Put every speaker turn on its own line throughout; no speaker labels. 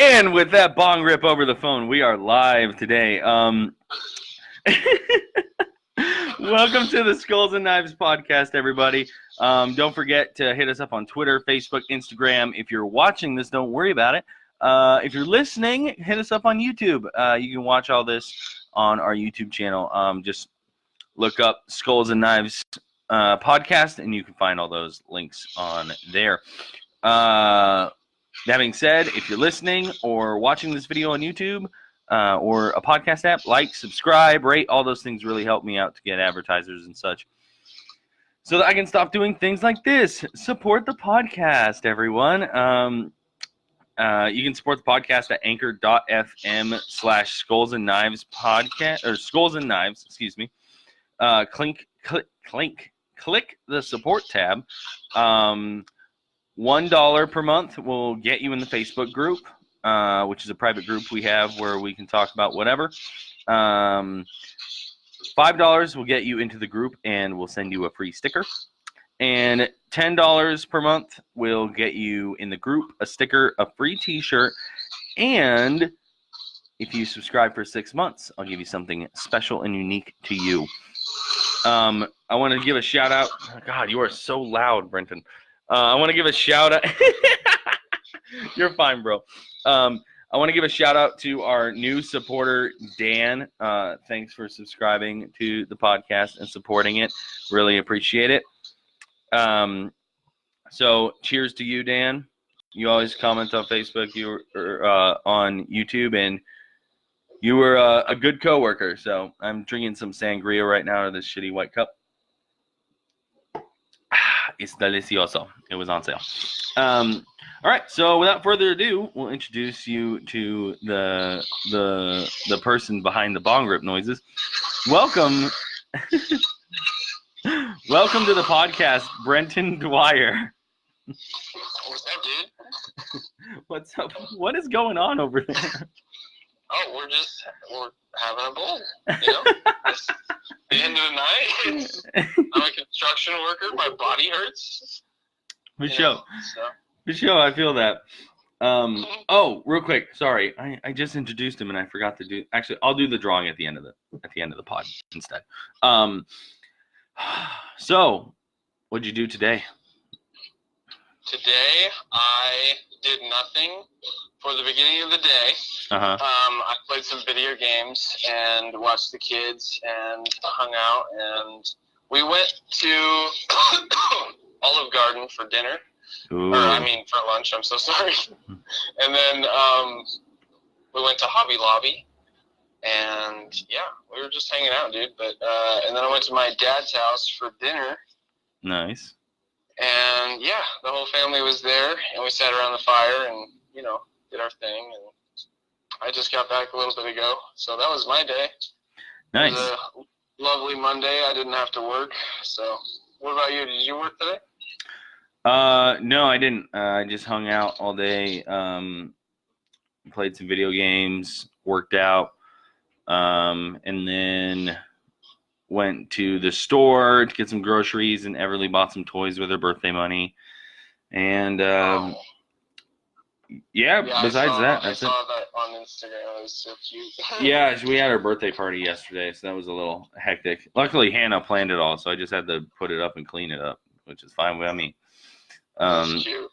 And with that bong rip over the phone, we are live today. Welcome to the Skulls and Knives podcast, everybody. Don't forget to hit us up on Twitter, Facebook, Instagram. If you're watching this, don't worry about it. If you're listening, hit us up on YouTube. You can watch all this on our YouTube channel. Just look up Skulls and Knives podcast, and you can find all those links on there. That being said, if you're listening or watching this video on YouTube or a podcast app, like, subscribe, rate, all those things really help me out to get advertisers and such so that I can stop doing things like this. Support the podcast, everyone. You can support the podcast at anchor.fm/Skulls and Knives podcast, or Skulls and Knives, excuse me. Click the support tab. $1 per month will get you in the Facebook group, which is a private group we have where we can talk about whatever. $5 will get you into the group and we'll send you a free sticker. And $10 per month will get you in the group, a sticker, a free t-shirt, and if you subscribe for 6 months, I'll give you something special and unique to you. I want to give a shout out. Oh, God, you are so loud, Brenton. I want to give a shout out. You're fine, bro. I want to give a shout out to our new supporter, Dan. Thanks for subscribing to the podcast and supporting it. Really appreciate it. So cheers to you, Dan. You always comment on Facebook, you were on YouTube, and you were a good coworker. So I'm drinking some sangria right now out of this shitty white cup. It's delicioso. It was on sale. All right. So without further ado, we'll introduce you to the person behind the bong rip noises. Welcome. Welcome to the podcast, Brenton Dwyer.
What's up, dude?
What's up? What is going on over there?
Oh, we're having a bowl. You know, it's the end of the night. I'm a construction worker. My body hurts.
For sure. I feel that. Oh, real quick. Sorry, I just introduced him and I forgot to do. Actually, I'll do the drawing at the end of the pod instead. So, what'd you do today?
Today, I did nothing for the beginning of the day.
Uh-huh.
I played some video games and watched the kids and hung out, and we went to Olive Garden for dinner.
Ooh.
For lunch, I'm so sorry. And then we went to Hobby Lobby, and yeah, we were just hanging out, dude. But and then I went to my dad's house for dinner.
Nice.
And yeah, the whole family was there, and we sat around the fire and, you know, did our thing. And I just got back a little bit ago, so that was my day.
Nice.
It was a lovely Monday. I didn't have to work. So, what about you? Did you work today?
No, I didn't. I just hung out all day. Played some video games, worked out, and then went to the store to get some groceries, and Everly bought some toys with her birthday money. And yeah, besides that, that's it.
I saw that on Instagram. It was so cute.
Yeah, we had our birthday party yesterday, so that was a little hectic. Luckily, Hannah planned it all, so I just had to put it up and clean it up, which is fine with me.
That's cute.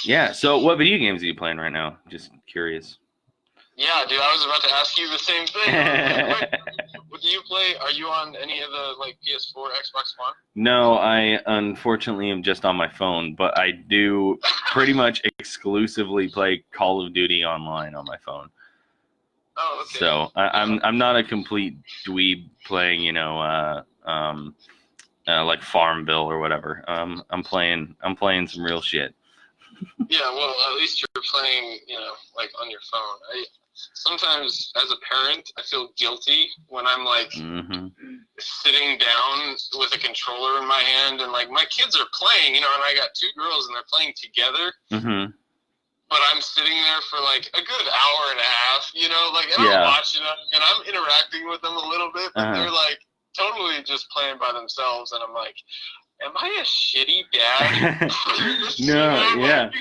Yeah, so what video games are you playing right now? Just curious.
Yeah, dude, I was about to ask you the same thing. What do you play? Are you on any of the PS4, Xbox One?
No, I unfortunately am just on my phone, but I do pretty much exclusively play Call of Duty online on my phone.
Oh, okay.
So I'm not a complete dweeb playing, like Farmville or whatever. I'm playing some real shit.
Yeah, well, at least you're playing, on your phone. Sometimes, as a parent, I feel guilty when I'm, sitting down with a controller in my hand, and, my kids are playing, and I got two girls, and they're playing together.
Mm-hmm.
But I'm sitting there for, a good hour and a half, and I'm watching them, and I'm interacting with them a little bit, but they're, totally just playing by themselves, and I'm like, am I a shitty dad?
No, yeah.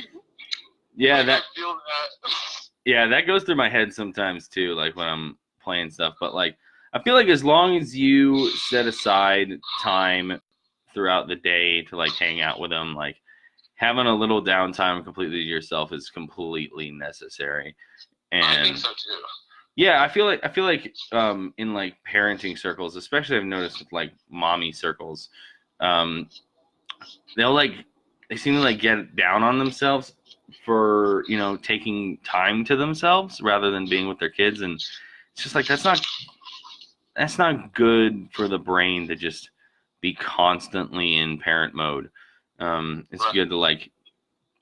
Yeah,
like,
that.
I feel that.
Yeah, that goes through my head sometimes too, like when I'm playing stuff. But like, I feel like as long as you set aside time throughout the day to like hang out with them, like having a little downtime completely to yourself is completely necessary. And
I think so too.
yeah, I feel like in like parenting circles, especially I've noticed with like mommy circles, um, they seem to like get down on themselves for, you know, taking time to themselves rather than being with their kids. And it's just like that's not good for the brain to just be constantly in parent mode. It's
Right.
good to like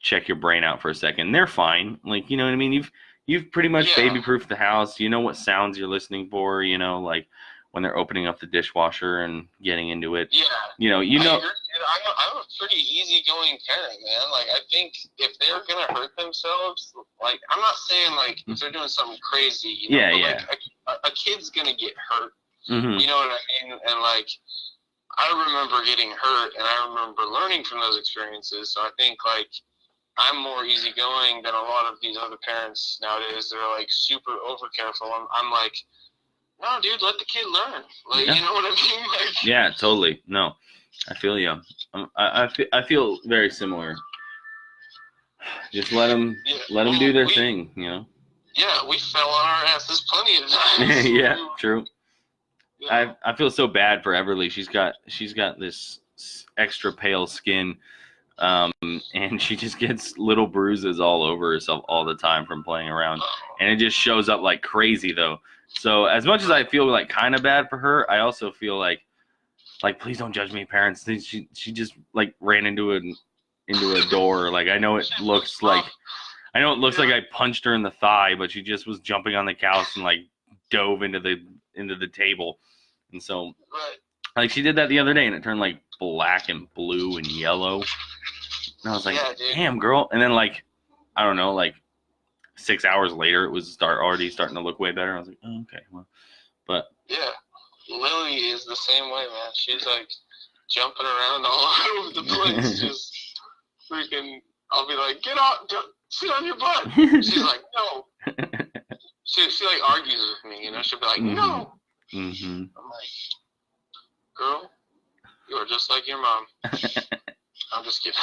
check your brain out for a second. They're fine. Like, you know what I mean? You've pretty much
Yeah.
baby-proofed the house. You know what sounds you're listening for, you know, like when they're opening up the dishwasher and getting into it.
Yeah.
You know.
I agree, dude. I'm a pretty easygoing parent, man. Like, I think if they're gonna hurt themselves, like, I'm not saying like if they're doing something crazy, you know,
Yeah,
but like a kid's gonna get hurt.
Mm-hmm.
You know what I mean? And like, I remember getting hurt, and I remember learning from those experiences. So I think like I'm more easygoing than a lot of these other parents nowadays. They're like super over careful. I'm like, no, dude, let the kid learn. Like,
Yeah.
you know what I mean? Like,
Yeah, totally. No, I feel you. I feel very similar. Just let them do their thing, you know.
Yeah, we fell on our asses plenty of times.
Yeah, true.
Yeah.
I feel so bad for Everly. She's got this extra pale skin, and she just gets little bruises all over herself all the time from playing around, and it just shows up like crazy though. So as much as I feel like kind of bad for her, I also feel like please don't judge me, parents. She just like ran into a door. Like I know it looks like I punched her in the thigh, but she just was jumping on the couch and like dove into the table. And so, like, she did that the other day, and it turned like black and blue and yellow. And I was like, damn, girl. And then, like, I don't know, like 6 hours later, it was already starting to look way better. I was like, oh, okay, well, but
yeah, Lily is the same way, man. She's like jumping around all over the place, just freaking. I'll be like, get off, sit on your butt. She's like, no. She like argues with me, you know. She'll be like, no.
Mm-hmm.
I'm like, girl, you are just like your mom. I'm just kidding.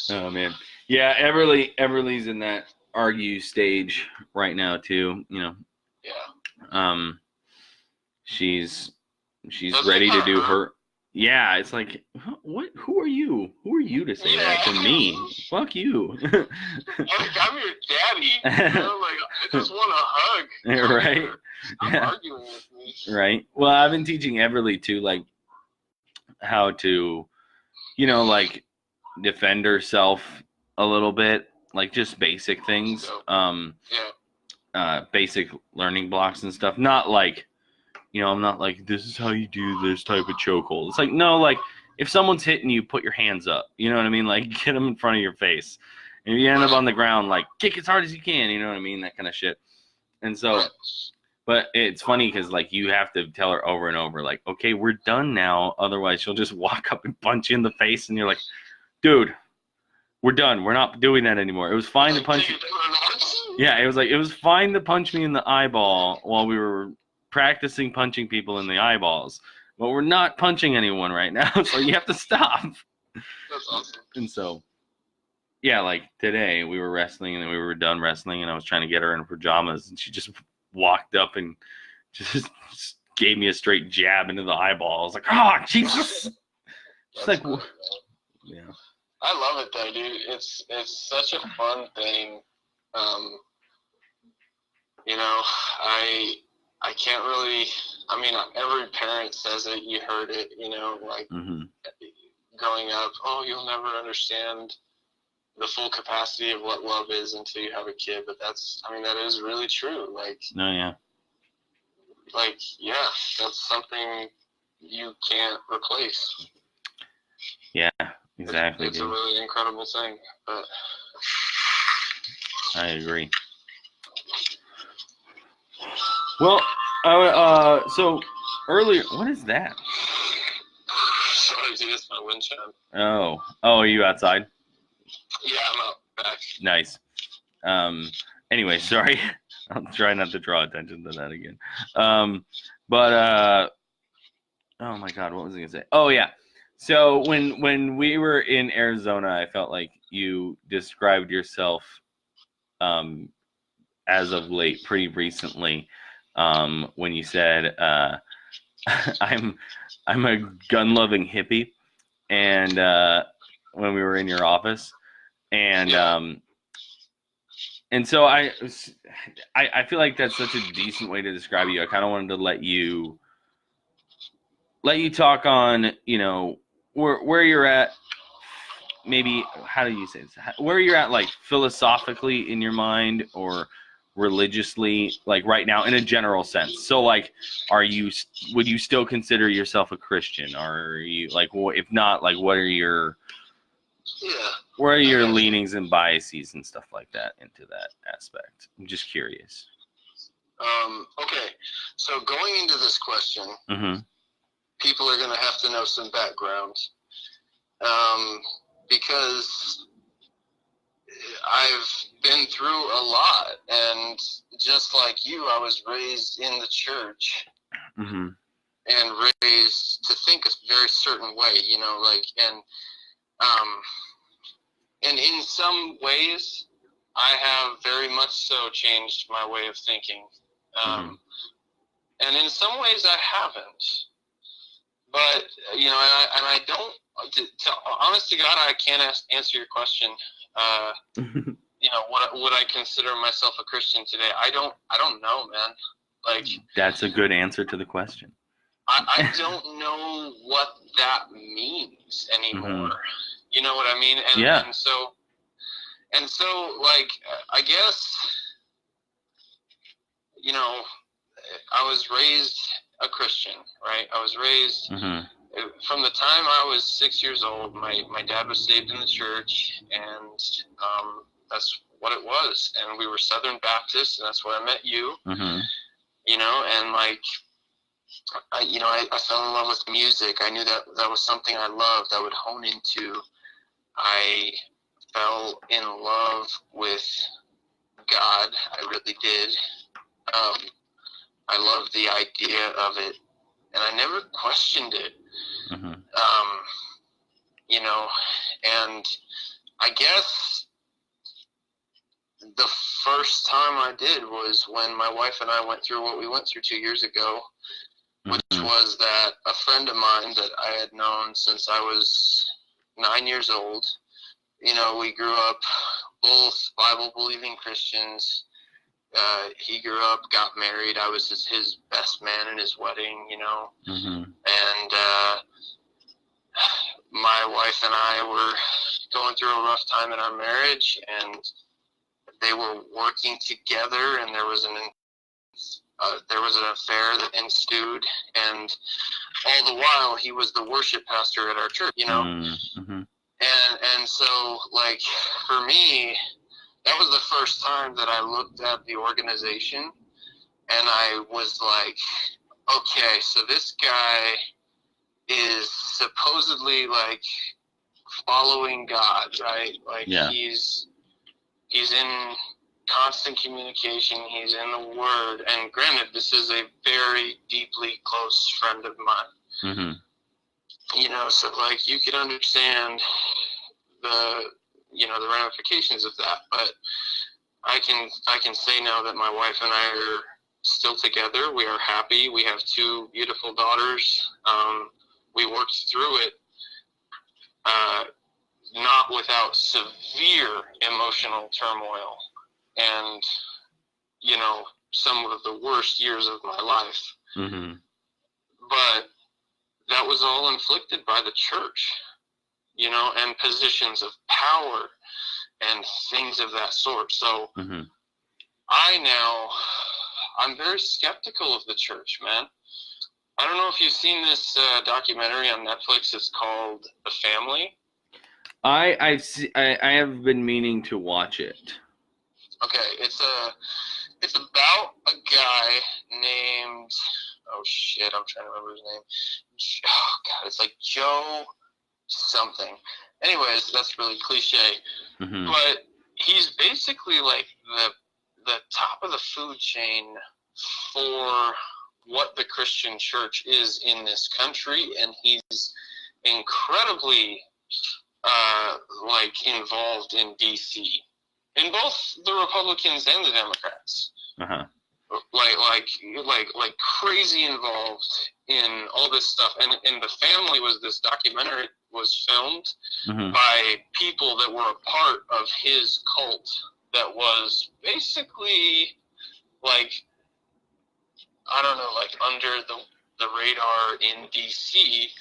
Oh man, yeah. Everly's in that argue stage right now too. You know.
Yeah.
She's ready to do her. Yeah, it's like, what? Who are you? Who are you to say that to me? Fuck you.
Like, I'm your daddy. You know? Like, I just want a hug.
Right.
Stop arguing with me.
Right. Well, I've been teaching Everly to like how to, you know, like defend herself a little bit, like just basic things. Basic learning blocks and stuff. Not like, you know, I'm not like, this is how you do this type of chokehold. It's like, no, like, if someone's hitting you, put your hands up. You know what I mean? Like, get them in front of your face. And if you end up on the ground, like, kick as hard as you can. You know what I mean? That kind of shit. And so, but it's funny because, like, you have to tell her over and over, like, okay, we're done now. Otherwise, she'll just walk up and punch you in the face. And you're like, dude, we're done. We're not doing that anymore. It was fine to punch you. Yeah, it was fine to punch me in the eyeball while we were practicing punching people in the eyeballs, but we're not punching anyone right now, so you have to stop.
That's awesome.
And so, yeah, like today we were wrestling and then we were done wrestling, and I was trying to get her in her pajamas, and she just walked up and just gave me a straight jab into the eyeball. I was like, oh, Jesus. She's like, cool, yeah.
I love it though, dude. It's such a fun thing. You know, I can't really, I mean, every parent says it, you heard it, you know, like growing up, oh, you'll never understand the full capacity of what love is until you have a kid. But that is really true. Like,
no, yeah.
Like, yeah, that's something you can't replace.
Yeah, exactly.
It's a really incredible thing, but
I agree. Well, so earlier, what is that?
Sorry, dude, it's my wind chime.
Oh, are you outside?
Yeah, I'm out. back.
Nice. Anyway, sorry. I'll try not to draw attention to that again. But oh my God, what was I gonna say? Oh yeah. So when we were in Arizona, I felt like you described yourself as of late, pretty recently, when you said I'm a gun-loving hippie, and when we were in your office, and and so I feel like that's such a decent way to describe you. I kind of wanted to let you talk on, you know, where you're at. Maybe, how do you say this? Where you're at, like, philosophically in your mind, or religiously, like, right now in a general sense. So, like, would you still consider yourself a Christian? Or are you, like, if not, like, what are your leanings and biases and stuff like that into that aspect? I'm just curious.
Okay, so going into this question, people are going to have to know some background, because I've been through a lot, and just like you, I was raised in the church, and raised to think a very certain way, you know, like, and in some ways, I have very much so changed my way of thinking, and in some ways I haven't. But, you know, and I don't, honest to God, I can't answer your question. You know, would I consider myself a Christian today? I don't know, man. Like, that's
a good answer to the question.
I don't know what that means anymore. You know what I mean? And so, like, I guess, you know, I was raised a Christian, right? I was raised from the time I was 6 years old. My dad was saved in the church, and that's what it was. And we were Southern Baptist, and that's where I met you. You know, and like, I fell in love with music. I knew that was something I loved, I would hone into. I fell in love with God. I really did. I loved the idea of it, and I never questioned it. You know, and I guess the first time I did was when my wife and I went through what we went through 2 years ago, which was that a friend of mine that I had known since I was 9 years old, you know, we grew up both Bible-believing Christians. He grew up, got married. I was his best man in his wedding, you know. And my wife and I were going through a rough time in our marriage, and they were working together, and there was an affair that ensued, and all the while he was the worship pastor at our church, you know. And so, like, for me, that was the first time that I looked at the organization, and I was like, okay, so this guy is supposedly, like, following God, right? Like, he's in constant communication, he's in the Word, and granted, this is a very deeply close friend of mine. You know, so, like, you could understand the ramifications of that, but I can say now that my wife and I are still together. We are happy. We have 2 beautiful daughters. We worked through it, not without severe emotional turmoil, and, you know, some of the worst years of my life. But that was all inflicted by the church, you know, and positions of power and things of that sort. So I'm very skeptical of the church, man. I don't know if you've seen this documentary on Netflix. It's called The Family.
I have been meaning to watch it.
Okay, it's about a guy named, oh shit, I'm trying to remember his name. Oh God, it's like Joe something. Anyways, that's really cliche. But he's basically like the top of the food chain for what the Christian church is in this country, and he's incredibly like involved in DC, in both the Republicans and the Democrats. Like crazy involved in all this stuff, and The Family was this documentary was filmed by people that were a part of his cult that was basically like, I don't know, like under the radar in DC.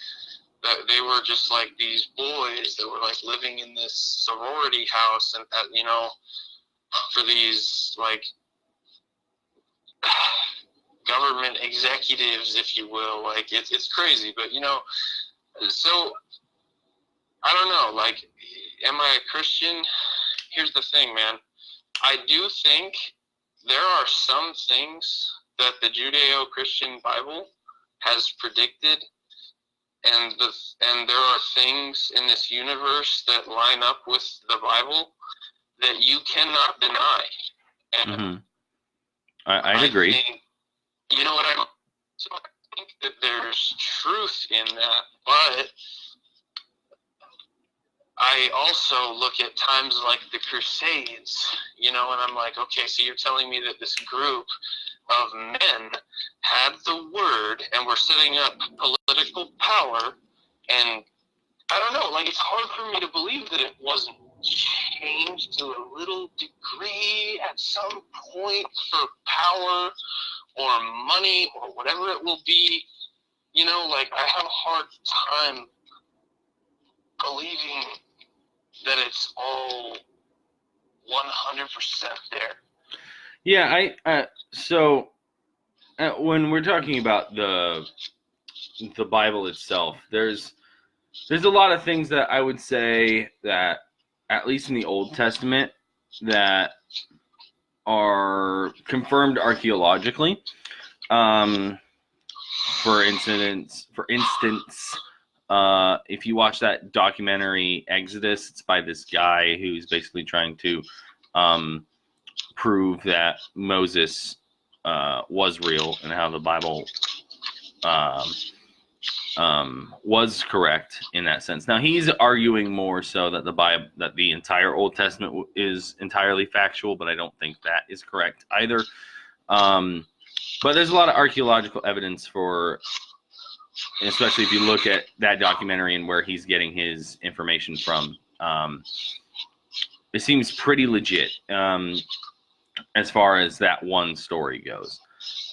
That they were just like these boys that were like living in this sorority house, and that, you know, for these like government executives, if you will. Like it's crazy, but you know, so I don't know, like, am I a Christian? Here's the thing, man. I do think there are some things that the Judeo-Christian Bible has predicted, and there are things in this universe that line up with the Bible that you cannot deny. And
I'd agree.
Think, you know what I mean? So I think that there's truth in that, but I also look at times like the Crusades, you know, and I'm like, okay, so you're telling me that this group of men had the word and were setting up political power, and I don't know, like, it's hard for me to believe that it wasn't changed to a little degree at some point for power or money or whatever it will be. You know, like, I have a hard time believing that it's all 100% there.
Yeah, so when we're talking about the Bible itself, there's a lot of things that I would say that, at least in the Old Testament, that are confirmed archaeologically. For instance, if you watch that documentary Exodus, it's by this guy who's basically trying to prove that Moses was real and how the Bible was correct in that sense. Now he's arguing more so that the entire Old Testament is entirely factual, but I don't think that is correct either. But there's a lot of archaeological evidence for, especially if you look at that documentary and where he's getting his information from. It seems pretty legit as far as that one story goes.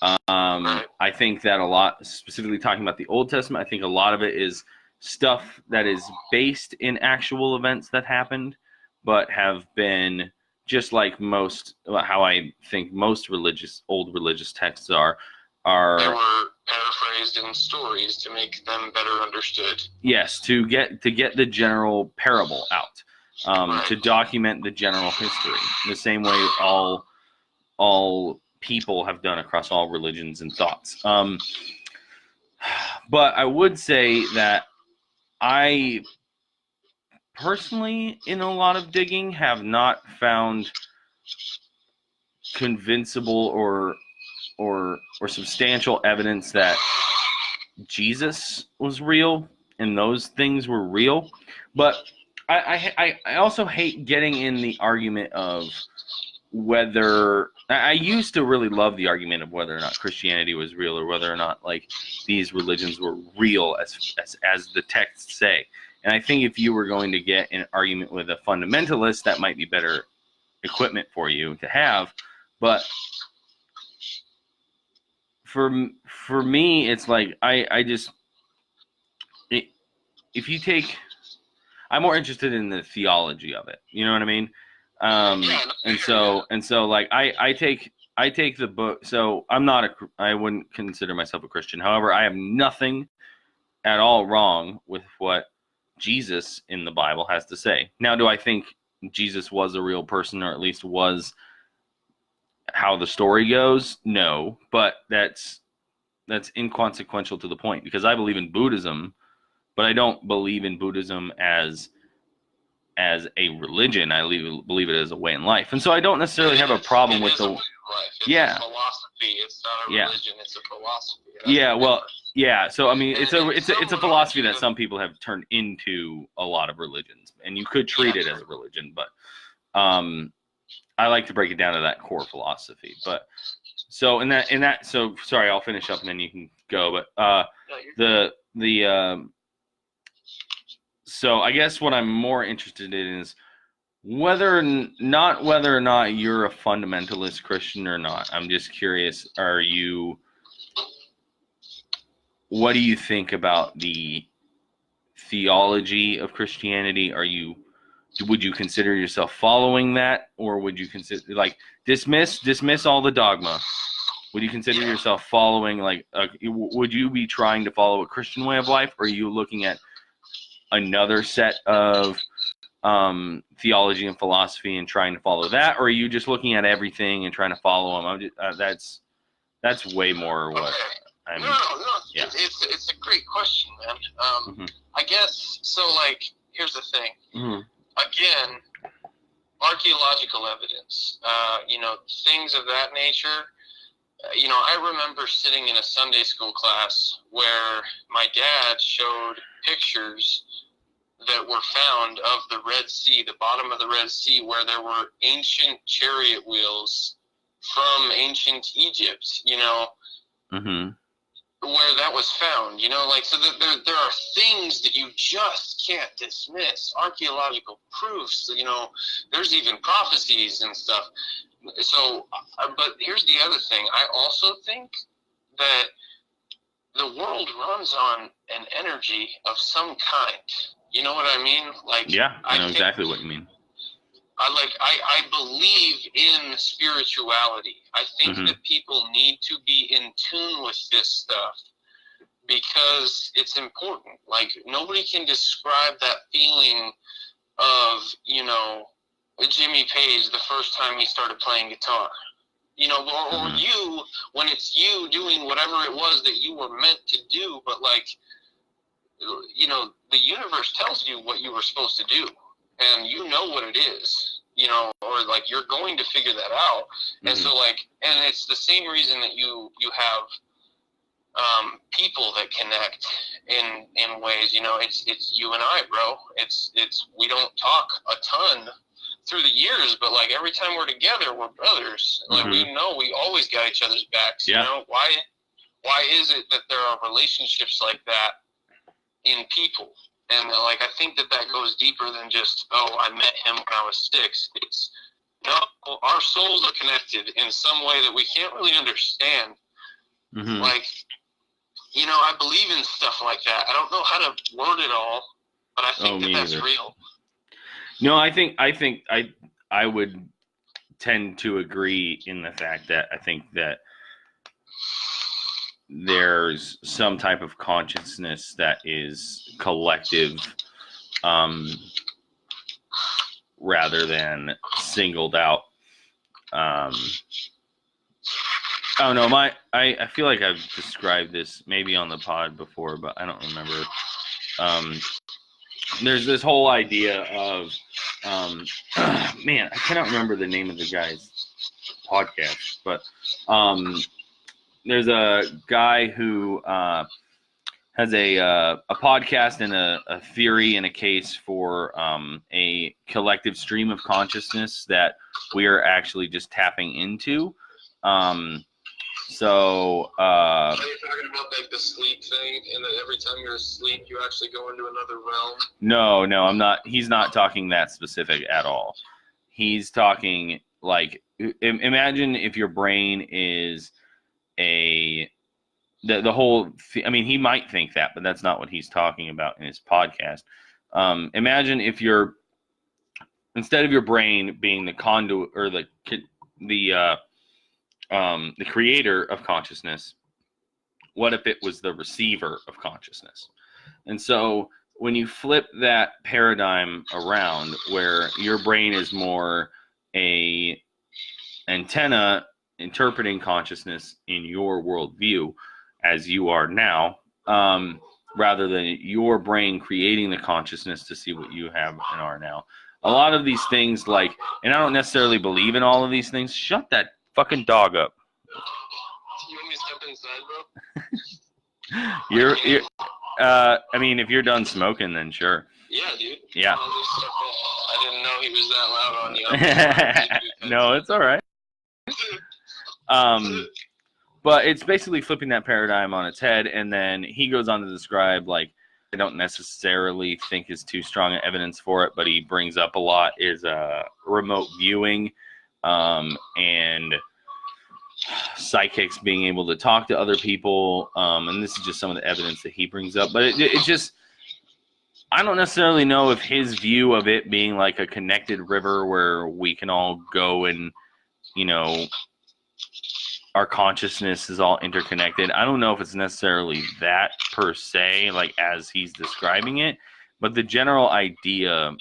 I think that a lot, specifically talking about the Old Testament, I think a lot of it is stuff that is based in actual events that happened, but have been, just like how I think most old religious texts are.
They were paraphrased in stories to make them better understood.
Yes, to get the general parable out, to document the general history, the same way all people have done across all religions and thoughts. But I would say that I personally, in a lot of digging, have not found convincible or substantial evidence that Jesus was real and those things were real. But I also hate getting in the argument of whether, I used to really love the argument of whether or not Christianity was real, or whether or not like these religions were real as the texts say. And I think if you were going to get an argument with a fundamentalist, that might be better equipment for you to have. But for me, it's like if you take, I'm more interested in the theology of it. You know what I mean? And so like I take the book. So I wouldn't consider myself a Christian. However, I have nothing at all wrong with what Jesus in the Bible has to say. Now, do I think Jesus was a real person, or at least was how the story goes? No, but that's inconsequential to the point, because I believe in Buddhism, but I don't believe in Buddhism as as a religion. I believe it as a way in life, and so I don't necessarily have a problem with the.
It's
yeah.
a philosophy. It's not a religion. It's a philosophy.
Yeah. Well. Yeah. So I mean, it's a philosophy that some people have turned into a lot of religions, and you could treat it as a religion, but I like to break it down to that core philosophy. But so so sorry, I'll finish up and then you can go. But so I guess what I'm more interested in is whether or not you're a fundamentalist Christian or not. I'm just curious. What do you think about the theology of Christianity? Would you consider yourself following that, or would you consider dismiss all the dogma? Would you consider yourself following would you be trying to follow a Christian way of life, or are you looking at another set of theology and philosophy and trying to follow that, or are you just looking at everything and trying to follow them? That's way more what I'm.
No. Yeah. It's a great question, man. I guess so. Here's the thing. Again, archaeological evidence. Things of that nature. I remember sitting in a Sunday school class where my dad showed pictures that were found of the Red Sea, the bottom of the Red Sea, where there were ancient chariot wheels from ancient Egypt, where that was found, so there are things that you just can't dismiss, archaeological proofs, there's even prophecies and stuff. So, but here's the other thing. I also think that the world runs on an energy of some kind. You know what I mean?
I know exactly what you mean.
I believe in spirituality. I think that people need to be in tune with this stuff because it's important. Nobody can describe that feeling of, Jimmy Page the first time he started playing guitar. Or you, when it's you doing whatever it was that you were meant to do, but the universe tells you what you were supposed to do, and you know what it is, or you're going to figure that out. And so and it's the same reason that you have people that connect in ways, it's you and I, bro. It's we don't talk a ton through the years, but every time we're together, we're brothers. We know we always got each other's backs. Why is it that there are relationships like that in people? And I think that goes deeper than just, I met him when I was 6. It's no, our souls are connected in some way that we can't really understand. I believe in stuff like that. I don't know how to word it all, but I think that's real.
No, I think I would tend to agree in the fact that I think that there's some type of consciousness that is collective rather than singled out. I don't know. I feel like I've described this maybe on the pod before, but I don't remember. There's this whole idea of man, I cannot remember the name of the guy's podcast, but there's a guy who has a podcast and a theory and a case for a collective stream of consciousness that we are actually just tapping into. So
are you talking about the sleep thing, and that every time you're asleep you actually go into another realm?
No, I'm not. He's not talking that specific at all. He's talking imagine if your brain is the whole I mean, he might think that, but that's not what he's talking about in his podcast. Imagine if instead of your brain being the conduit or the creator of consciousness, what if it was the receiver of consciousness? And so when you flip that paradigm around where your brain is more a antenna interpreting consciousness in your worldview as you are now, rather than your brain creating the consciousness to see what you have and are now. A lot of these things, like, and I don't necessarily believe in all of these things. Shut that fucking dog up.
You want me to step inside, bro?
You're I mean, if you're done smoking, then sure.
Yeah, dude.
Yeah.
I didn't know he was that loud on you.
No, it's all right. But it's basically flipping that paradigm on its head, and then he goes on to describe, like, I don't necessarily think is too strong evidence for it, but he brings up a lot is remote viewing and psychics being able to talk to other people, and this is just some of the evidence that he brings up. But it just, I don't necessarily know if his view of it being like a connected river where we can all go and, you know, our consciousness is all interconnected. I don't know if it's necessarily that per se, like as he's describing it, but the general idea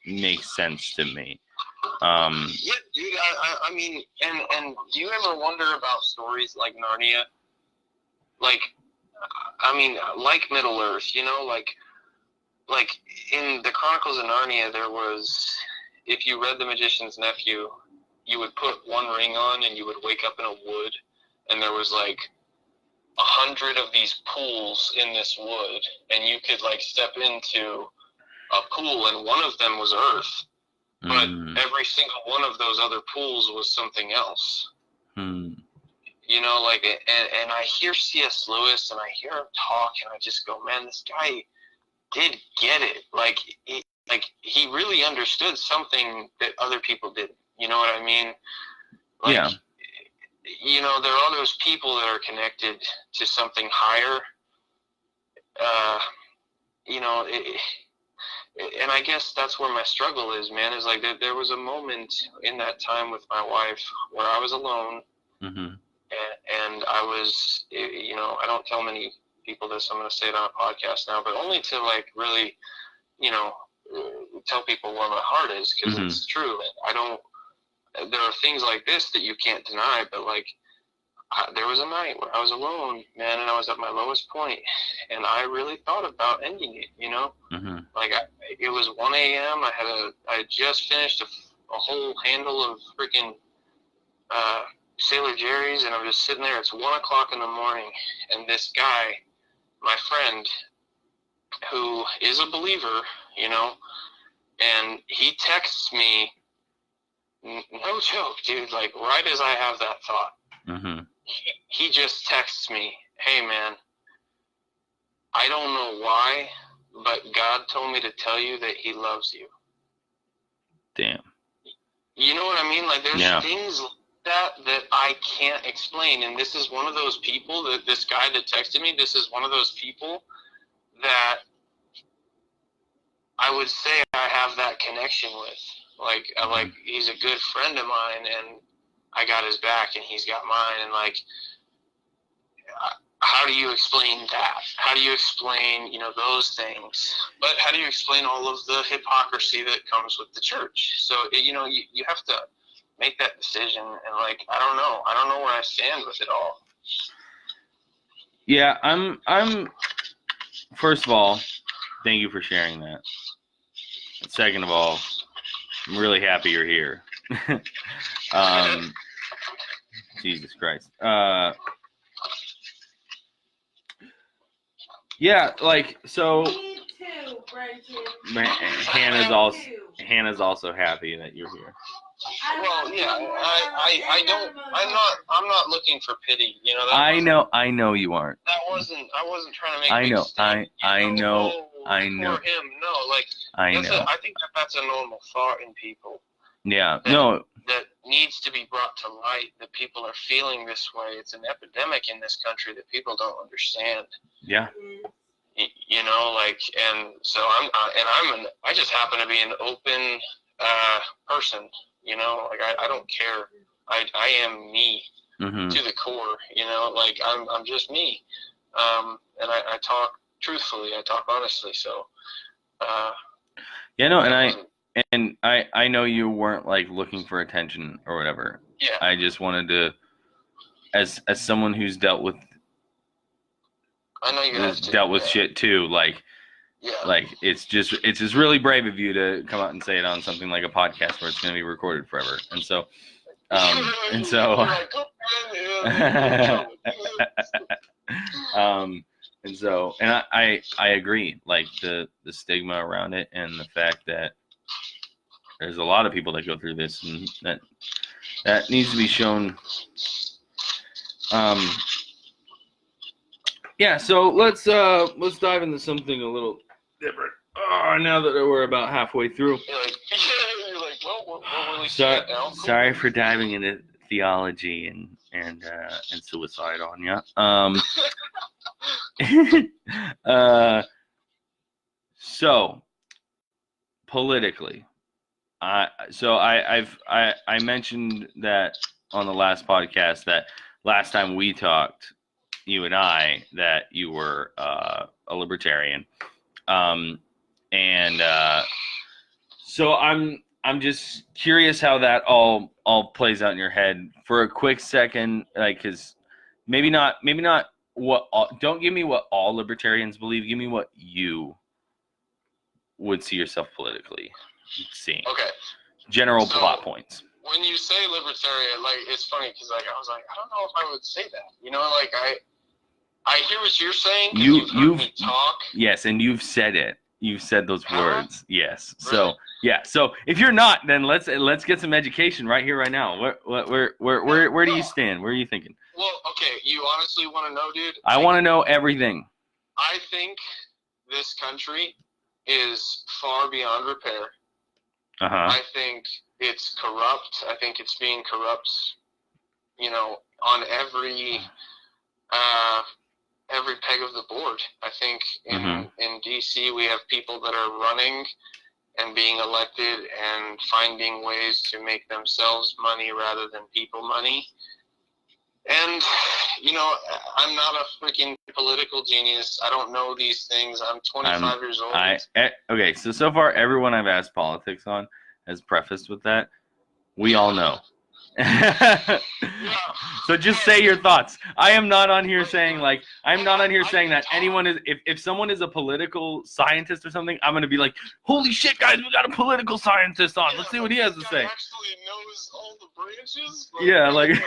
makes sense to me.
Yeah, dude. I mean, and do you ever wonder about stories like Narnia? Like, I mean, like Middle Earth, you know, like in the Chronicles of Narnia, there was, if you read The Magician's Nephew, you would put one ring on and you would wake up in a wood, and there was like 100 of these pools in this wood, and you could like step into a pool, and one of them was Earth, but every single one of those other pools was something else. You know, like, and I hear C.S. Lewis, and I hear him talk, and I just go, man, this guy did get it. Like he really understood something that other people didn't. You know what I mean? Like,
yeah.
You know, there are those people that are connected to something higher. You know, and I guess that's where my struggle is, man. Is like there was a moment in that time with my wife where I was alone, and I was, you know, I don't tell many people this. I'm going to say it on a podcast now, but only to like really, you know, tell people where my heart is, because it's true. I don't. There are things like this that you can't deny, but like there was a night where I was alone, man, and I was at my lowest point, and I really thought about ending it. You know, like it was 1 a.m. I had just finished a whole handle of freaking Sailor Jerry's, and I'm just sitting there. It's 1 o'clock in the morning, and this guy, my friend, who is a believer, you know, and he texts me. No joke, dude. Like, right as I have that thought, he just texts me, hey, man, I don't know why, but God told me to tell you that he loves you.
Damn.
You know what I mean? Like, there's things like that I can't explain. And this is one of those people, that this guy that texted me, this is one of those people that I would say I have that connection with. Like he's a good friend of mine, and I got his back, and he's got mine. And like, how do you explain that? How do you explain, you know, those things? But how do you explain all of the hypocrisy that comes with the church? So you know, you have to make that decision. And like, I don't know where I stand with it all.
Yeah, I'm. First of all, thank you for sharing that. Second of all, I'm really happy you're here. Jesus Christ. Yeah, like, so.
Me too, Brenton.
Hannah's also happy that you're here.
Well, yeah, I'm not looking for pity, you know.
I know you aren't.
I wasn't trying to make.
I know,
I know.
For him,
no, like,
I know.
I think that's a normal thought in people.
Yeah,
that needs to be brought to light, that people are feeling this way. It's an epidemic in this country that people don't understand.
Yeah.
You know, like, and so I just happen to be an open person. You know, like I don't care. I am me to the core. You know, like I'm just me. And I talk truthfully. I talk honestly. So.
Yeah, no, and I know you weren't like looking for attention or whatever.
Yeah.
I just wanted to, as someone who's dealt with
I know you have
has
to.
dealt with shit too. Like it's just really brave of you to come out and say it on something like a podcast where it's going to be recorded forever. And so, and I agree. Like the stigma around it and the fact that there's a lot of people that go through this, and that needs to be shown. Yeah, so let's dive into something a little different. Oh, now that we're about halfway through.
You're like, well, what will we say now? Cool.
Sorry for diving into theology and suicide on you. So politically, I mentioned that on the last podcast that last time we talked, you and I, that you were a libertarian, so I'm just curious how that all plays out in your head for a quick second, like, because maybe not what don't give me what all libertarians believe. Give me what you would see yourself politically seeing.
Okay.
General plot points.
When you say libertarian, like, it's funny because like I was like, I don't know if I would say that. You know, like I hear what you're saying. You've heard me talk.
Yes, and you've said it. You've said those words. Yes.
Really?
So yeah. So if you're not, then let's get some education right here, right now. Where do you stand? Where are you thinking?
Well, okay. You honestly want to know, dude?
I want to know everything.
I think this country is far beyond repair. I think it's corrupt. I think it's being corrupt, you know, on every peg of the board. I think in D.C. we have people that are running and being elected and finding ways to make themselves money rather than people money. And, you know, I'm not a freaking political genius. I don't know these things. I'm 25 years old.
Okay, so far everyone I've asked politics on has prefaced with that. We all know. So just say your thoughts. I am not on here saying that anyone is, if someone is a political scientist or something, I'm going to be like, holy shit, guys, we got a political scientist on. Let's see what he has to say.
Actually knows all the branches.
Yeah, like,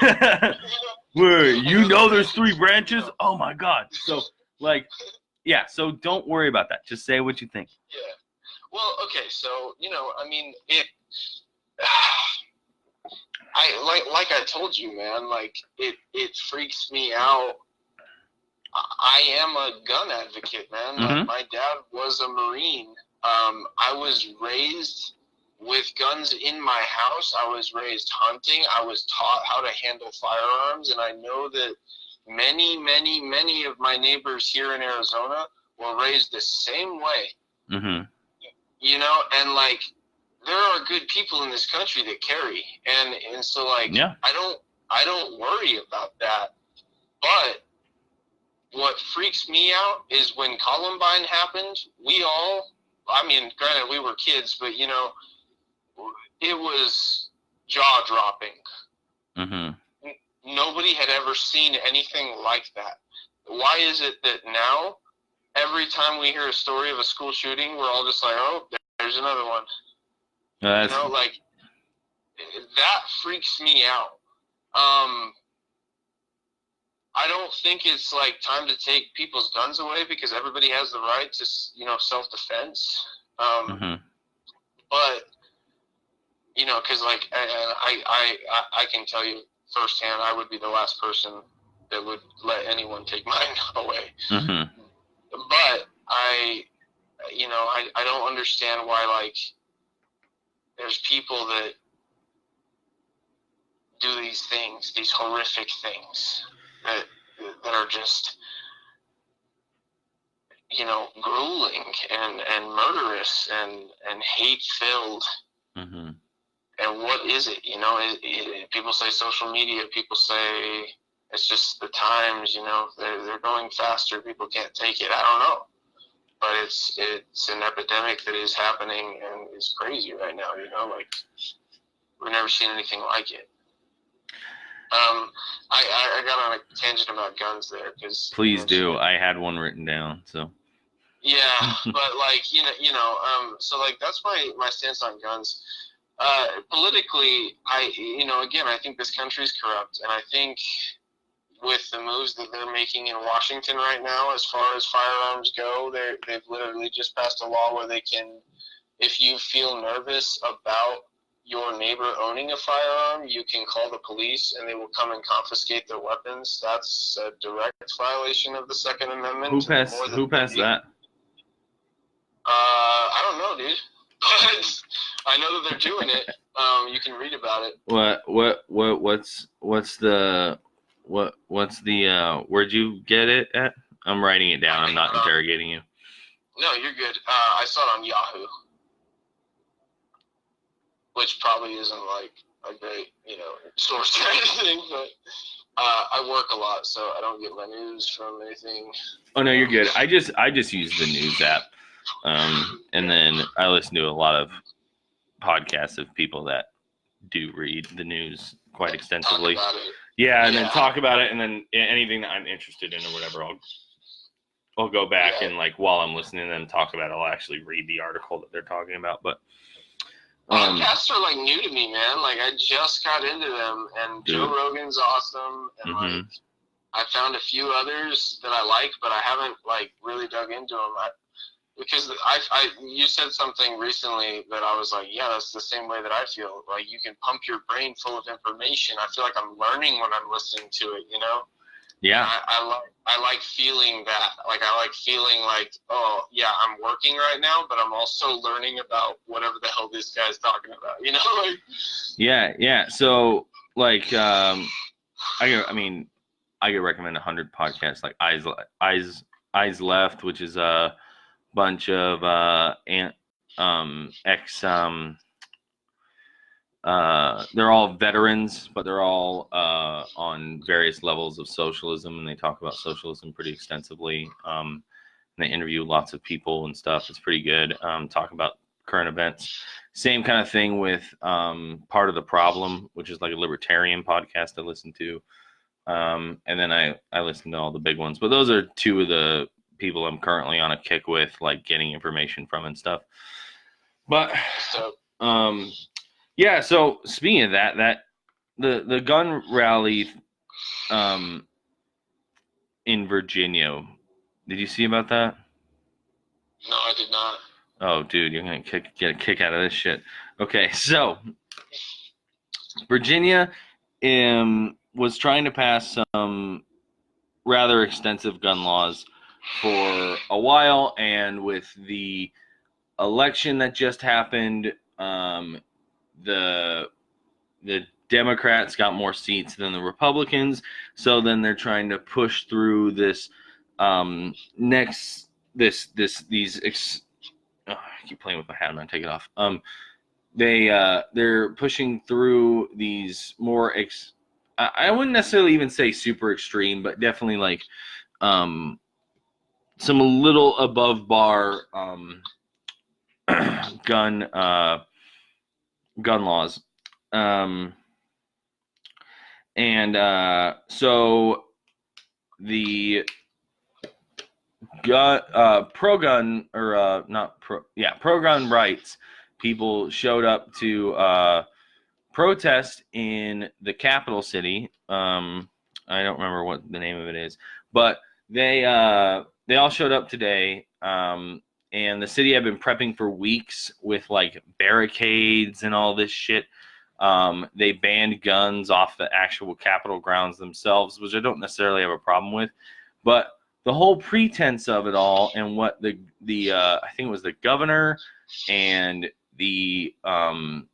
wait, you know there's 3 branches? Oh my God. So, like, yeah, so don't worry about that. Just say what you think.
Yeah. Well, okay, so, you know, I mean, like I told you, man, like, it freaks me out. I am a gun advocate, man. Like, my dad was a Marine. I was raised with guns in my house. I was raised hunting. I was taught how to handle firearms, and I know that many of my neighbors here in Arizona were raised the same way. You know, and like, there are good people in this country that carry, and so like, I don't worry about that. But what freaks me out is when Columbine happened, I mean, granted we were kids, but you know, it was jaw-dropping. Nobody had ever seen anything like that. Why is it that now, every time we hear a story of a school shooting, we're all just like, oh, there's another one. You know, like, that freaks me out. I don't think it's like time to take people's guns away because everybody has the right to, you know, self-defense. But, you know, because like, I can tell you firsthand, I would be the last person that would let anyone take mine away. But I don't understand why, like, there's people that do these things, these horrific things that are just, you know, grueling and murderous and hate-filled. And what is it? You know, people say social media. People say it's just the times. You know, they're going faster. People can't take it. I don't know, but it's an epidemic that is happening and is crazy right now. You know, like, we've never seen anything like it. I got on a tangent about guns there because.
Please do. I had one written down, so.
Yeah, but like so like that's my stance on guns. Politically, I think this country is corrupt, and I think with the moves that they're making in Washington right now, as far as firearms go, they've literally just passed a law where they can, if you feel nervous about your neighbor owning a firearm, you can call the police and they will come and confiscate their weapons. That's a direct violation of the Second Amendment.
Who passed that?
I don't know, dude. But I know that they're doing it. You can read about it.
What's the where'd you get it at? I'm writing it down. I'm not interrogating you.
No, you're good. I saw it on Yahoo, which probably isn't like a great, source or anything, but I work a lot, so I don't get my news from anything.
Oh no, you're good. I just use the news app. And then I listen to a lot of podcasts of people that do read the news quite extensively.
Talk about it.
Yeah, and then talk about it, and then anything that I'm interested in or whatever, I'll go back and like while I'm listening to them talk about it, I'll actually read the article that they're talking about. But
podcasts are like new to me, man. Like I just got into them, and dude. Joe Rogan's awesome, and like I found a few others that I like, but I haven't like really dug into them. Because you said something recently that I was like, yeah, that's the same way that I feel. Like you can pump your brain full of information. I feel like I'm learning when I'm listening to it, Yeah. I like feeling that. Like I like feeling like, oh yeah, I'm working right now, but I'm also learning about whatever the hell this guy's talking about. Like.
Yeah. So like, I could recommend 100 podcasts like Eyes Left, which is bunch of they're all veterans, but they're all on various levels of socialism, and they talk about socialism pretty extensively. And they interview lots of people and stuff. It's pretty good. Talk about current events. Same kind of thing with Part of the Problem, which is like a libertarian podcast I listen to. And then I listen to all the big ones, but those are two of the people I'm currently on a kick with, like getting information from and stuff. But yeah, so speaking of that the gun rally in Virginia, did you see about that?
No, I did not.
Oh dude, you're gonna get a kick out of this shit. Okay, so Virginia was trying to pass some rather extensive gun laws for a while, and with the election that just happened, the Democrats got more seats than the Republicans, so then they're trying to push through this I keep playing with my hat, I'm gonna take it off. They're pushing through these more I wouldn't necessarily even say super extreme, but definitely like some a little above bar gun laws, so the pro-gun pro-gun rights people showed up to protest in the capital city. I don't remember what the name of it is, but they all showed up today, and the city had been prepping for weeks with like barricades and all this shit. They banned guns off the actual Capitol grounds themselves, which I don't necessarily have a problem with, but the whole pretense of it all, and what the I think it was the governor and the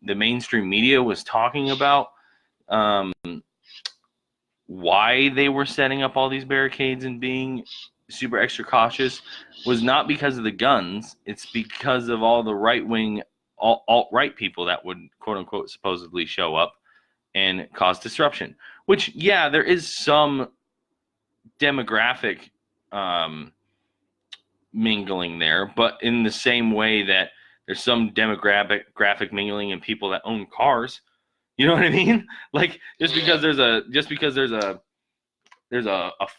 mainstream media was talking about, why they were setting up all these barricades and being super extra cautious was not because of the guns. It's because of all the right-wing alt-right people that would quote-unquote supposedly show up and cause disruption, which, yeah, there is some demographic mingling there, but in the same way that there's some demographic mingling in people that own cars. You know what I mean? Like just because there's a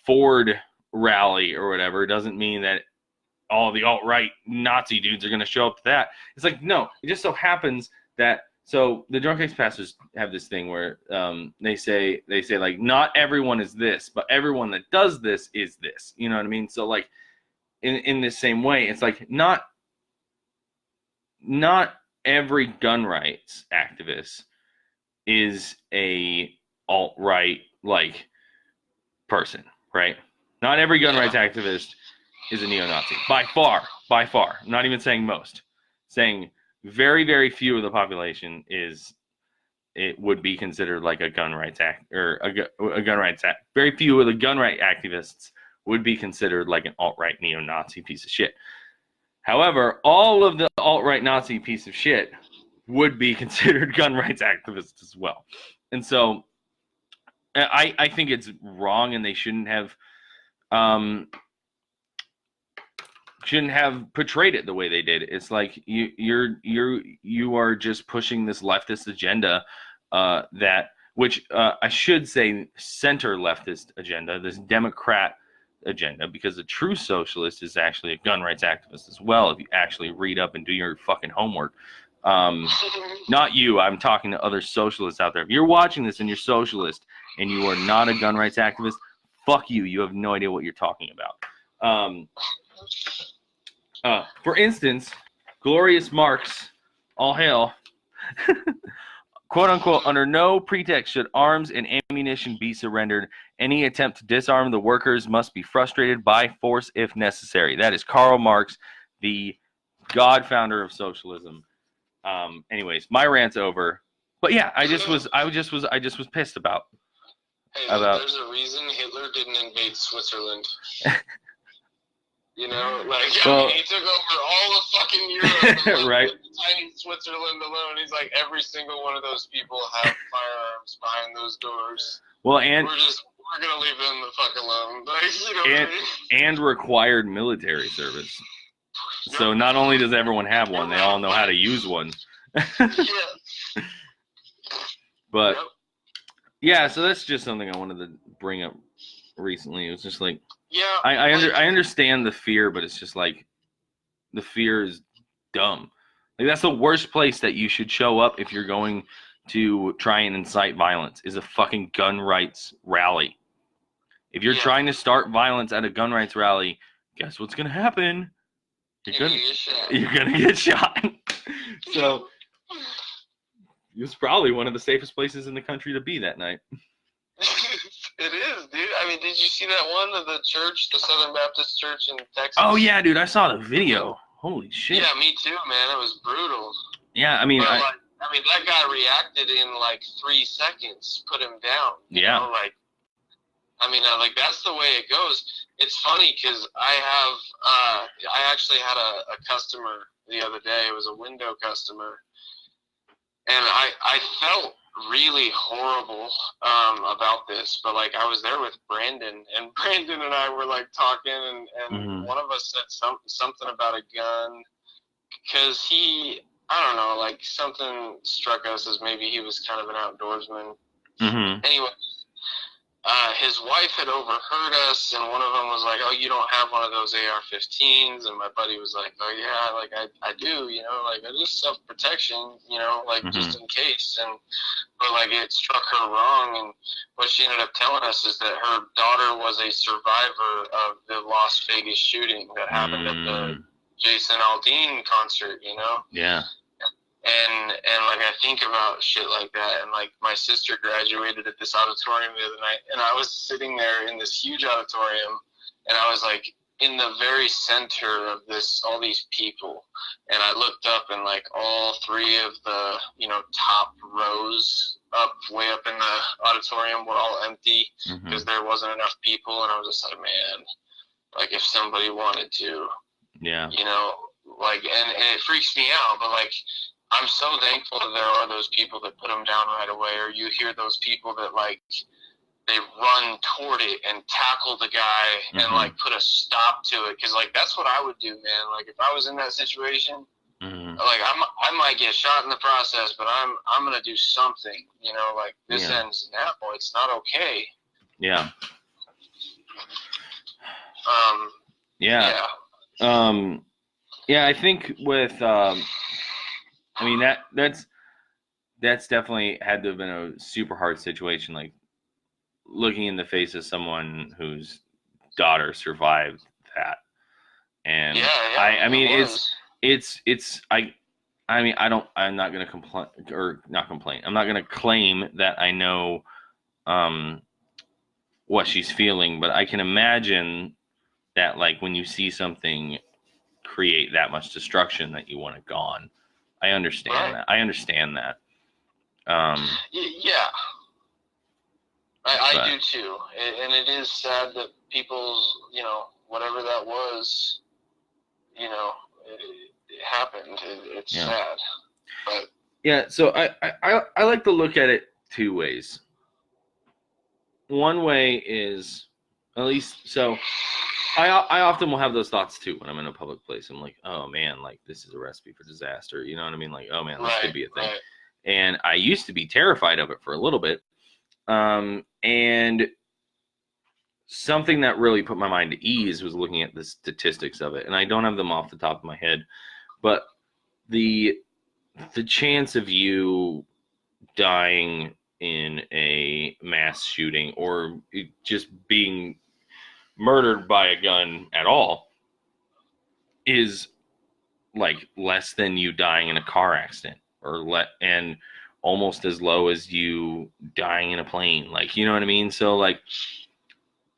Ford rally or whatever doesn't mean that all the alt-right Nazi dudes are going to show up to that. It's like, no, it just so happens that, so the drunk ex-pastors have this thing where they say like, not everyone is this, but everyone that does this is this. You know what I mean? So like in this same way, it's like not every gun rights activist is a alt-right like person, right? Not every gun rights activist is a neo-Nazi. By far. I'm not even saying most. Saying very, very few of the population it would be considered like a gun rights act or a gun rights act. Very few of the gun right activists would be considered like an alt-right neo-Nazi piece of shit. However, all of the alt-right Nazi piece of shit would be considered gun rights activists as well. And so I think it's wrong, and they shouldn't have portrayed it the way they did. It's like you are just pushing this leftist agenda which I should say center leftist agenda, this Democrat agenda, because a true socialist is actually a gun rights activist as well, if you actually read up and do your fucking homework. Not you, I'm talking to other socialists out there. If you're watching this and you're socialist and you are not a gun rights activist, fuck you. You have no idea what you're talking about. For instance, Glorious Marx, all hail, quote unquote, under no pretext should arms and ammunition be surrendered. Any attempt to disarm the workers must be frustrated by force if necessary. That is Karl Marx, the god founder of socialism. Anyways, my rant's over. But yeah, I just was pissed about.
Hey, there's a reason Hitler didn't invade Switzerland. You know, like, he took over all of fucking Europe,
right?
Tiny Switzerland alone. He's like, every single one of those people have firearms behind those doors.
Well, and
we're gonna leave them the fuck alone. Like, you know what I mean?
And required military service. So not only does everyone have one, they all know how to use one. But yeah, so that's just something I wanted to bring up recently. It was just like, I understand the fear, but it's just like the fear is dumb. Like that's the worst place that you should show up if you're going to try and incite violence, is a fucking gun rights rally. If you're trying to start violence at a gun rights rally, guess what's gonna happen? You're gonna get shot. So it was probably one of the safest places in the country to be that night.
It is, dude. I mean, did you see that one of the church, the Southern Baptist Church in Texas?
Oh yeah, dude, I saw the video. Holy shit.
Yeah, me too, man. It was brutal.
Yeah, I mean,
that guy reacted in like 3 seconds, put him down. You know? Like, I mean, like that's the way it goes. It's funny because I actually had a customer the other day. It was a window customer, and I felt really horrible about this, but like I was there with Brandon, and Brandon and I were like talking, and one of us said something about a gun, because I don't know, like something struck us as maybe he was kind of an outdoorsman. Anyway, his wife had overheard us, and one of them was like, "Oh, you don't have one of those AR-15s?" And my buddy was like, "Oh yeah, like I do, you know, like I just self-protection, you know, like just in case." But like it struck her wrong, and what she ended up telling us is that her daughter was a survivor of the Las Vegas shooting that happened at the Jason Aldean concert, you know?
Yeah.
And like I think about shit like that, and like my sister graduated at this auditorium the other night, and I was sitting there in this huge auditorium, and I was like in the very center of all these people, and I looked up, and like all 3 of the, you know, top rows way up in the auditorium were all empty because there wasn't enough people, and I was just like, man, like if somebody wanted to, you know, like, and it freaks me out, but like I'm so thankful that there are those people that put them down right away, or you hear those people that like they run toward it and tackle the guy and like put a stop to it, because like that's what I would do, man. Like if I was in that situation,
Mm-hmm.
Like I might get shot in the process, but I'm gonna do something. You know, like this ends now. It's not okay.
Yeah.
Yeah.
Yeah, I think with I mean that's definitely had to have been a super hard situation, like looking in the face of someone whose daughter survived that. And I mean I'm not going to complain or not complain. I'm not going to claim that I know what she's feeling, but I can imagine that, like, when you see something create that much destruction, that you want it gone. I understand that. I understand that.
Yeah. I do too. And it is sad that people's, you know, whatever that was, you know, it happened. It's sad. But
yeah, so I like to look at it two ways. One way is, at least, so I often will have those thoughts too when I'm in a public place. I'm like, oh man, like this is a recipe for disaster. You know what I mean? Like, oh man, this could be a thing.
Right.
And I used to be terrified of it for a little bit. And something that really put my mind to ease was looking at the statistics of it. And I don't have them off the top of my head, but the chance of you dying in a mass shooting or just being murdered by a gun at all is like less than you dying in a car accident, and almost as low as you dying in a plane. Like, you know what I mean? So like,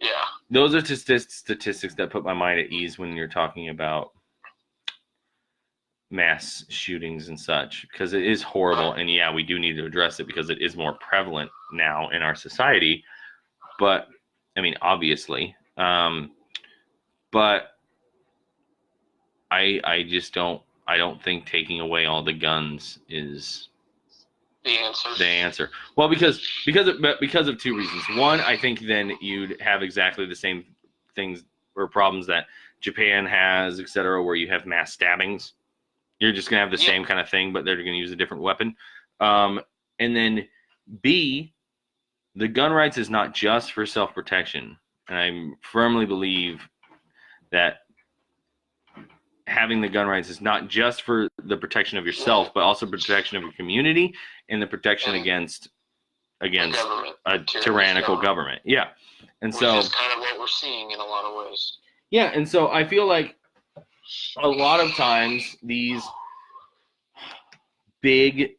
yeah,
those are statistics that put my mind at ease when you're talking about mass shootings and such, because it is horrible. And yeah, we do need to address it because it is more prevalent now in our society. But I mean, obviously, but I just don't think taking away all the guns is the answer. Well, because of two reasons. One, I think then you'd have exactly the same things or problems that Japan has, etc., where you have mass stabbings. You're just gonna have the same kind of thing, but they're gonna use a different weapon. And then B, the gun rights is not just for self-protection, and I firmly believe that having the gun rights is not just for the protection of yourself, but also protection of your community and the protection against a tyrannical government. Yeah. And
which is kind of what we're seeing in a lot of ways.
Yeah, and so I feel like a lot of times these big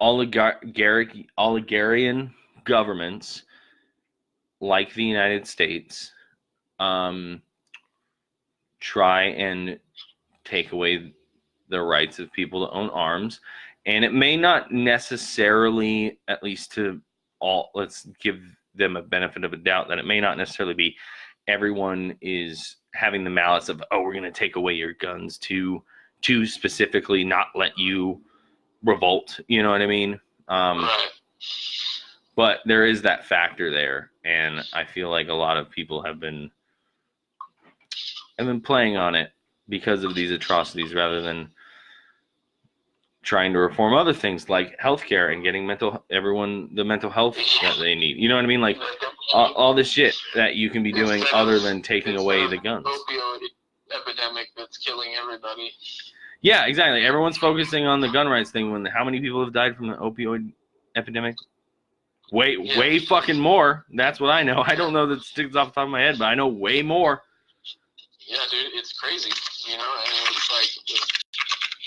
oligarchian governments like the United States try and take away the rights of people to own arms. And it may not necessarily, at least to all, let's give them a benefit of a doubt, that it may not necessarily be everyone is having the malice of, oh, we're going to take away your guns to specifically not let you revolt. You know what I mean?
Right.
But there is that factor there. And I feel like a lot of people have been playing on it because of these atrocities rather than trying to reform other things like healthcare and getting everyone the mental health that they need. You know what I mean? Like all this shit that you can be doing other than taking away the guns.
Opioid epidemic that's killing everybody.
Yeah, exactly. Everyone's focusing on the gun rights thing when how many people have died from the opioid epidemic? Way fucking more. That's what I know. I don't know that sticks off the top of my head, but I know way more.
Yeah, dude, it's crazy. You know, and it's like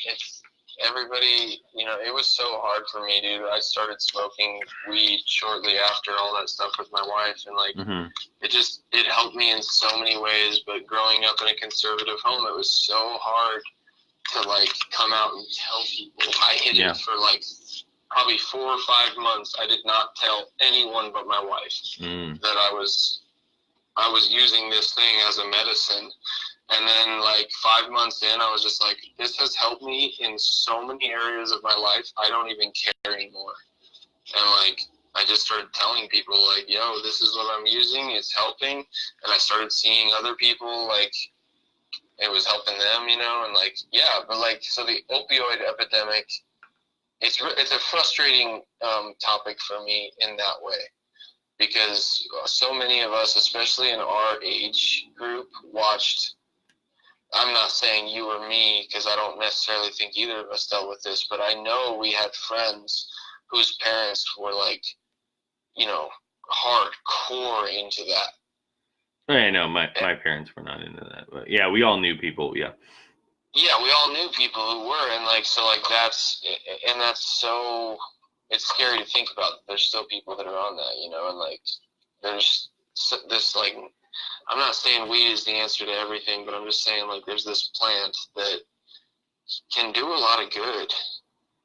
it's everybody. You know, it was so hard for me, dude. I started smoking weed shortly after all that stuff with my wife, and like it helped me in so many ways. But growing up in a conservative home, it was so hard to like come out and tell people. I hid it for like probably 4 or 5 months. I did not tell anyone but my wife that I was using this thing as a medicine. And then like 5 months in, I was just like, this has helped me in so many areas of my life. I don't even care anymore. And like, I just started telling people like, yo, this is what I'm using. It's helping. And I started seeing other people like, it was helping them, you know, and like, yeah, but like, so the opioid epidemic, it's a frustrating topic for me in that way, because so many of us, especially in our age group, watched. I'm not saying you or me, because I don't necessarily think either of us dealt with this, but I know we had friends whose parents were like, you know, hardcore into that.
I know my parents were not into that, but yeah, we all knew people. Yeah.
Yeah, we all knew people who were, and like, so like that's so, it's scary to think about that there's still people that are on that, you know, and like there's this, like, I'm not saying weed is the answer to everything, but I'm just saying, like, there's this plant that can do a lot of good.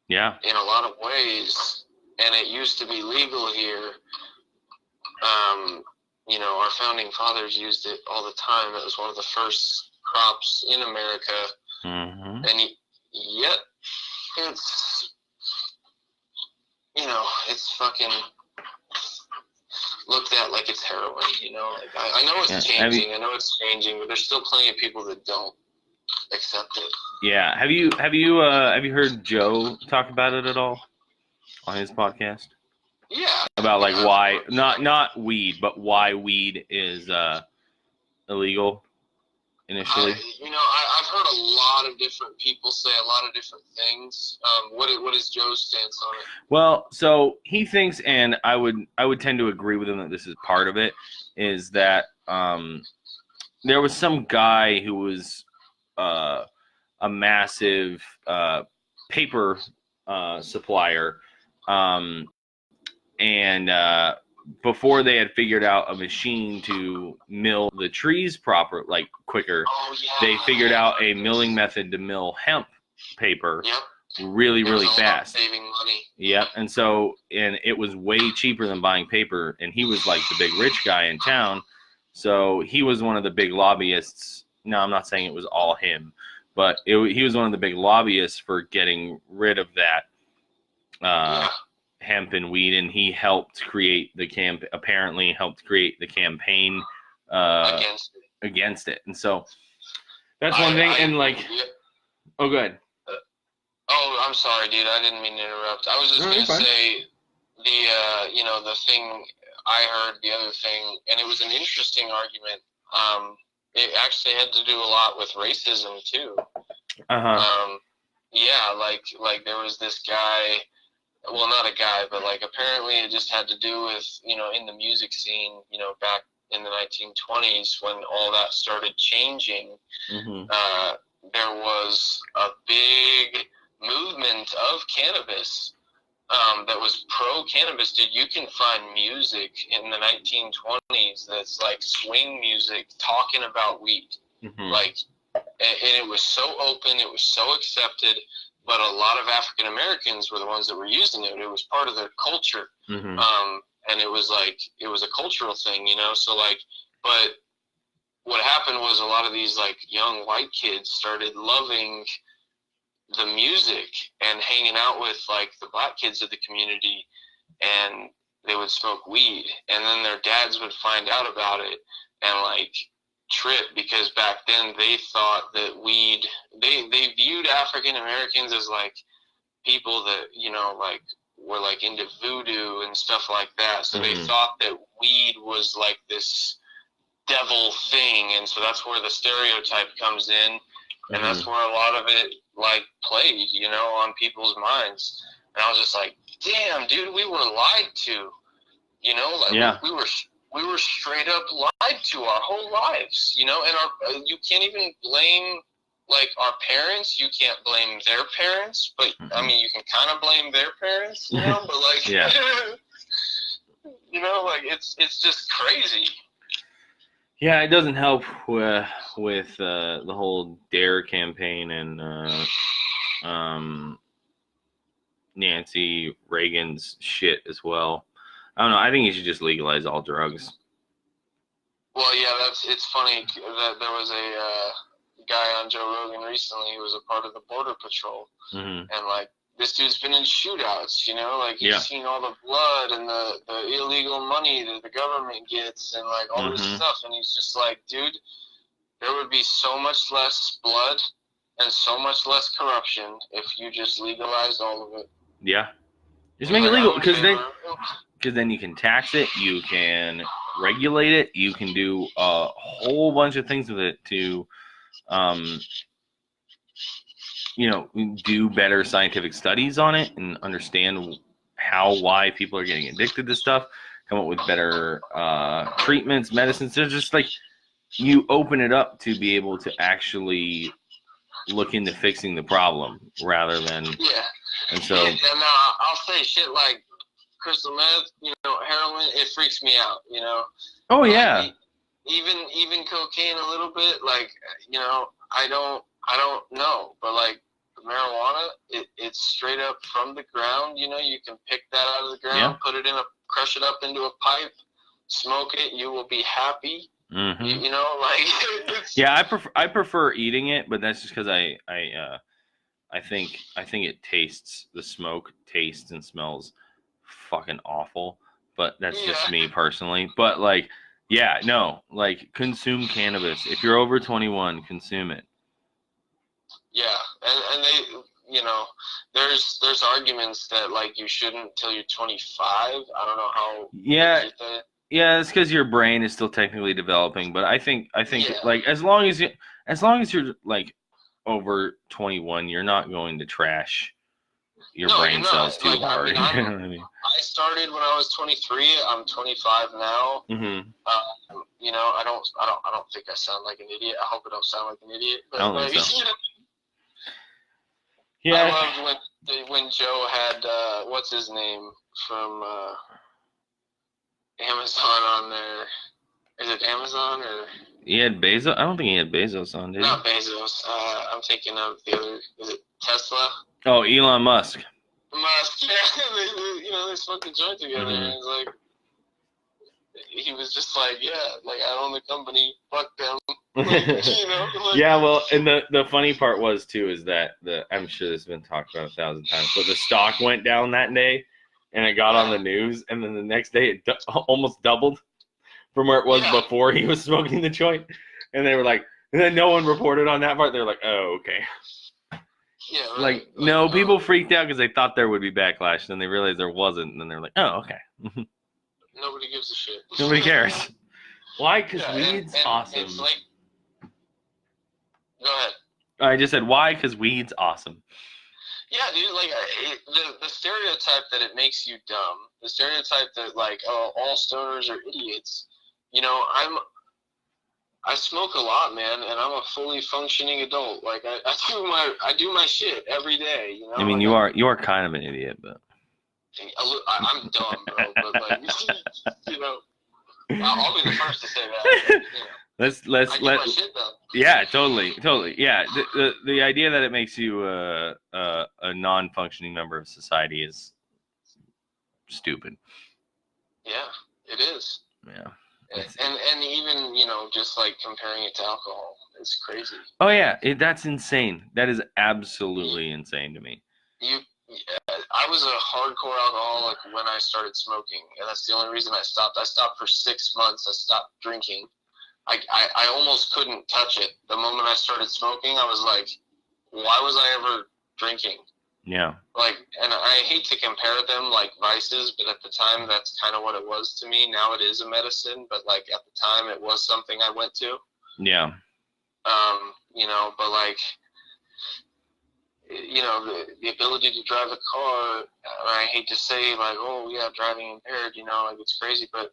Yeah.
In a lot of ways, and it used to be legal here. You know, our founding fathers used it all the time. It was one of the first crops in America.
Mm-hmm.
And yet, it's, you know, it's fucking looked at like it's heroin, you know? Like, I know it's changing. I know it's changing, but there's still plenty of people that don't accept it.
Yeah. Have you heard Joe talk about it at all on his podcast?
Yeah.
About like why not weed, but why weed is illegal initially.
You know, I've heard a lot of different people say a lot of different things. What is Joe's stance on it?
Well, so he thinks, and I would tend to agree with him that this is part of it, is that there was some guy who was a massive paper supplier, and before they had figured out a machine to mill the trees quicker, they figured out a milling method to mill hemp paper really fast.
Saving money.
Yep. And it was way cheaper than buying paper, and he was like the big rich guy in town. So he was one of the big lobbyists. No, I'm not saying it was all him, but he was one of the big lobbyists for getting rid of that hemp and weed, and he helped create the apparently helped create the campaign against it. And so that's one thing. Oh, good.
Oh, I'm sorry, dude. I didn't mean to interrupt. I was just going to say the thing I heard, the other thing, and it was an interesting argument. It actually had to do a lot with racism too. Like there was this guy. Well, not a guy, but like apparently it just had to do with, you know, in the music scene, you know, back in the 1920s when all that started changing. There was a big movement of cannabis that was pro-cannabis. Dude, you can find music in the 1920s that's like swing music talking about weed. Like, and it was so open, it was so accepted. But a lot of African Americans were the ones that were using it. It was part of their culture. And it was a cultural thing, you know? So like, but what happened was a lot of these like young white kids started loving the music and hanging out with like the black kids of the community, and they would smoke weed. And then their dads would find out about it and like trip, because back then they thought that weed, they viewed African Americans as like people that, you know, like were like into voodoo and stuff like that. So they thought that weed was like this devil thing, and so that's where the stereotype comes in, and that's where a lot of it like played, you know, on people's minds. And I was just like, damn, dude, we were lied to, you know, like we were straight up lied to our whole lives, you know. And you can't even blame like our parents. You can't blame their parents, but I mean, you can kind of blame their parents, you know. But like, you know, like it's just crazy.
Yeah, it doesn't help with the whole DARE campaign and Nancy Reagan's shit as well. I don't know. I think you should just legalize all drugs.
Well, yeah, it's funny that there was a guy on Joe Rogan recently who was a part of the Border Patrol, and like this dude's been in shootouts, you know, like he's seen all the blood and the illegal money that the government gets and like all this stuff, and he's just like, dude, there would be so much less blood and so much less corruption if you just legalized all of it.
Yeah. Just make it legal, because then you can tax it, you can regulate it, you can do a whole bunch of things with it to, do better scientific studies on it and understand why people are getting addicted to stuff, come up with better treatments, medicines. They're just like, you open it up to be able to actually look into fixing the problem rather than...
Yeah.
And so...
Yeah, I'll say shit like crystal meth, heroin, it freaks me out,
Oh, yeah.
Like, even cocaine a little bit, like, I don't know, but like marijuana, it's straight up from the ground, you can pick that out of the ground, crush it up into a pipe, smoke it, you will be happy.
Mm-hmm.
Yeah,
I prefer eating it, but that's just because I think it tastes, the smoke tastes and smells fucking awful, but that's just me personally. But consume cannabis. If you're over 21, consume it.
Yeah, and they, there's arguments that like you shouldn't till you're 25. I don't know how.
Yeah, it's because your brain is still technically developing. But I think like as long as you're like over 21, you're not going to trash your brain cells too hard.
I started when I was 23. I'm 25 now.
Mm-hmm.
I don't think I sound like an idiot. I hope I don't sound like an idiot. But
I don't think so.
I loved when Joe had what's his name from Amazon on there. Is it Amazon or?
He had Bezos. I don't think he had Bezos on, did he?
Not Bezos. I'm thinking of the other. Is it Tesla?
Oh, Elon Musk.
Musk. Yeah, they smoked a joint together, and it's like he was just like, I own the company. Fuck them.
Yeah, well, and the funny part was too is that I'm sure this has been talked about 1,000 times, but the stock went down that day, and it got on the news, and then the next day it almost doubled from where it was before he was smoking the joint, and they were like, and then no one reported on that part. They were like, oh, okay.
Yeah.
Right. No, people freaked out because they thought there would be backlash, and then they realized there wasn't, and then they're like, oh, okay.
Nobody gives a shit.
Nobody cares. Why? Because weed's awesome.
It's like, go ahead.
I just said why? Because weed's awesome.
Yeah, dude. Like the stereotype that it makes you dumb. The stereotype that like, all stoners are idiots. I smoke a lot, man, and I'm a fully functioning adult. Like I do my shit every day.
I mean, you are kind of an idiot, but.
I'm dumb, bro. But like, I'll be the first to say that.
Let's
I do my shit, though.
Yeah, totally. Yeah, the idea that it makes you a non-functioning member of society is stupid.
Yeah, it is.
Yeah.
And even just like comparing it to alcohol, it's crazy.
Oh yeah, that's insane. That is absolutely insane to me.
I was a hardcore alcoholic when I started smoking, and that's the only reason I stopped. I stopped for 6 months. I stopped drinking. I almost couldn't touch it. The moment I started smoking, I was like, why was I ever drinking?
Yeah.
Like, and I hate to compare them like vices, but at the time, that's kind of what it was to me. Now it is a medicine, but like at the time, it was something I went to.
Yeah.
But like, the ability to drive a car, I hate to say like, oh yeah, driving impaired, like it's crazy, but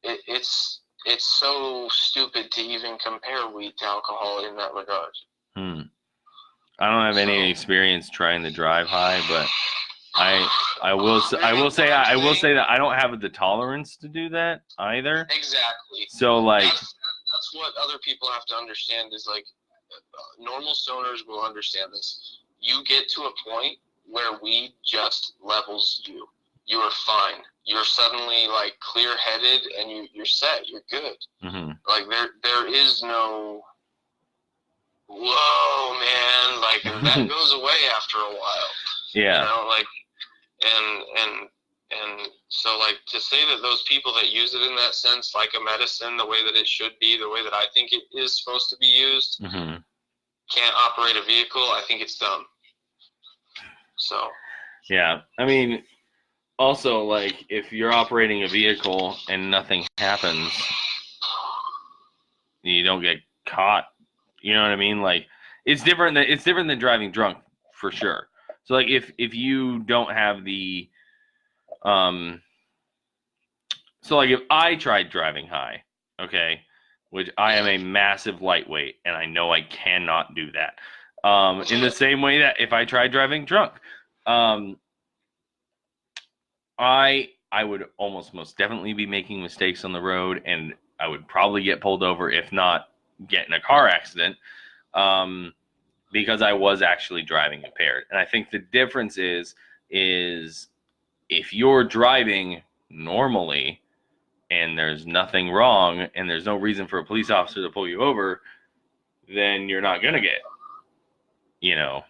it's so stupid to even compare weed to alcohol in that regard.
I don't have any experience trying to drive high, but I will say that I don't have the tolerance to do that either.
Exactly.
So like
that's what other people have to understand is like normal stoners will understand this. You get to a point where weed just levels you. You are fine. You're suddenly like clear-headed and you're set. You're good.
Mm-hmm.
Like there is no, whoa, man. Like that goes away after a while.
Yeah.
Like, and And so, like, to say that those people that use it in that sense, like a medicine, the way that it should be, the way that I think it is supposed to be used, can't operate a vehicle, I think it's dumb. So.
Yeah, I mean, also, like, if you're operating a vehicle and nothing happens, you don't get caught. You know what I mean? Like, it's different than driving drunk, for sure. So, like, if you don't have the so, like, if I tried driving high, okay, which I am a massive lightweight, and I know I cannot do that. In the same way that if I tried driving drunk, I would almost most definitely be making mistakes on the road, and I would probably get pulled over, if not get in a car accident, because I was actually driving impaired. And I think the difference is if you're driving normally and there's nothing wrong and there's no reason for a police officer to pull you over, then you're not gonna get, a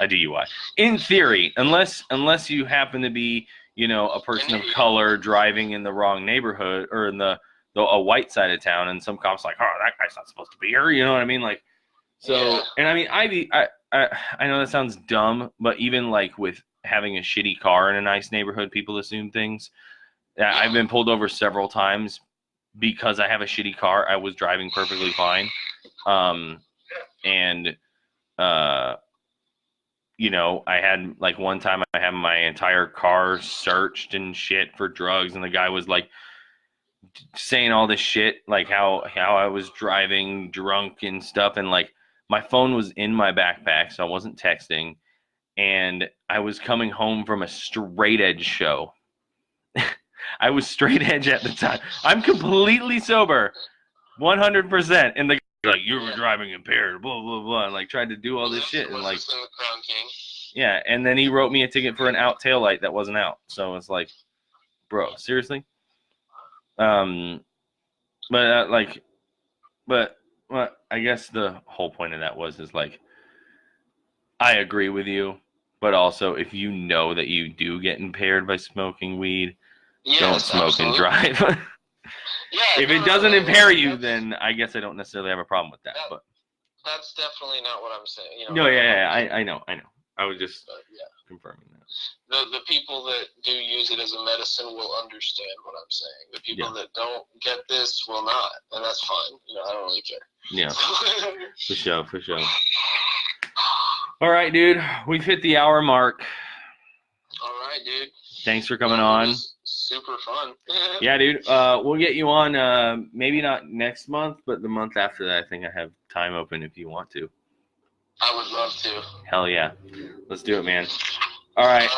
DUI. In theory, unless you happen to be, a person of color driving in the wrong neighborhood or in a white side of town, and some cops like, oh, that guy's not supposed to be here. You know what I mean? Like, so, yeah. And I mean, I know that sounds dumb, but even like with having a shitty car in a nice neighborhood, people assume things. I've been pulled over several times because I have a shitty car. I was driving perfectly fine. I had, like, one time I had my entire car searched and shit for drugs, and the guy was, like, saying all this shit, like how I was driving drunk and stuff, and, like, my phone was in my backpack, so I wasn't texting, and I was coming home from a straight edge show. I was straight edge at the time. I'm completely sober, 100%, and the guy was like, you were driving impaired, blah, blah, blah, and, like, tried to do all this shit, and, like, yeah, and then he wrote me a ticket for an out taillight that wasn't out, so it's like, bro, seriously? But I guess the whole point of that is like, I agree with you, but also if you know that you do get impaired by smoking weed, don't smoke and drive. If it doesn't impair you, then I guess I don't necessarily have a problem with that. But
that's definitely not what I'm saying.
No, yeah, I know. I was just confirming that.
The people that do use it as a medicine will understand what I'm saying. The people that don't get this will not, and that's fine. I don't really care.
Yeah, for sure. All right, dude. We've hit the hour mark.
All right, dude.
Thanks for coming on.
Super fun.
Yeah, dude. We'll get you on maybe not next month, but the month after that. I think I have time open if you want to.
I would love to.
Hell yeah. Let's do it, man. All right.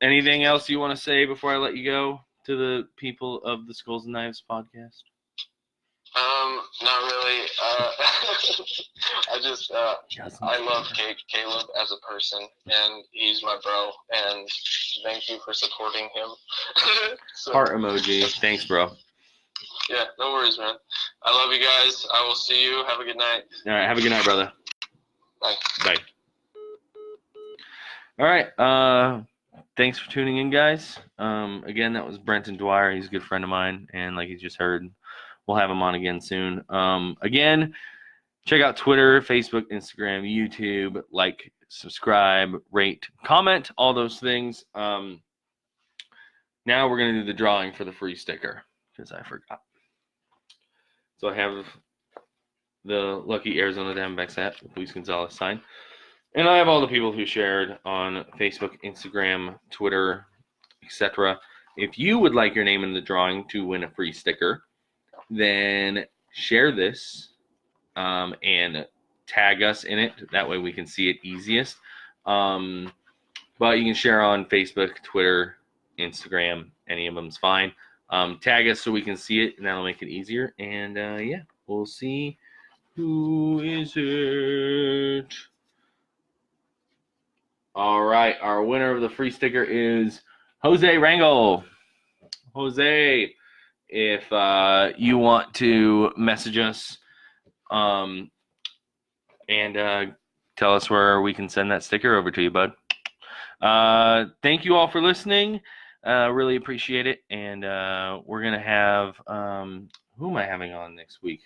Anything else you want to say before I let you go to the people of the Skulls and Knives podcast?
Not really. I love Caleb as a person, and he's my bro, and thank you for supporting him.
Heart emoji. Thanks, bro.
Yeah, no worries, man. I love you guys. I will see you. Have a good night.
All right, have a good night, brother.
Bye.
Bye. All right. Thanks for tuning in, guys. Again, that was Brenton Dwyer. He's a good friend of mine, and like you just heard, we'll have him on again soon. Again, check out Twitter, Facebook, Instagram, YouTube. Like, subscribe, rate, comment, all those things. Now we're going to do the drawing for the free sticker, because I forgot. So I have the Lucky Arizona Diamondbacks hat with Luis Gonzalez sign. And I have all the people who shared on Facebook, Instagram, Twitter, etc. If you would like your name in the drawing to win a free sticker, then share this and tag us in it. That way we can see it easiest. But you can share on Facebook, Twitter, Instagram. Any of them's fine. Tag us so we can see it, and that'll make it easier. And we'll see who is it. All right, our winner of the free sticker is Jose Rangel. Jose, if you want to message us and tell us where we can send that sticker over to you, bud. Thank you all for listening. Really appreciate it. And we're going to have, who am I having on next week?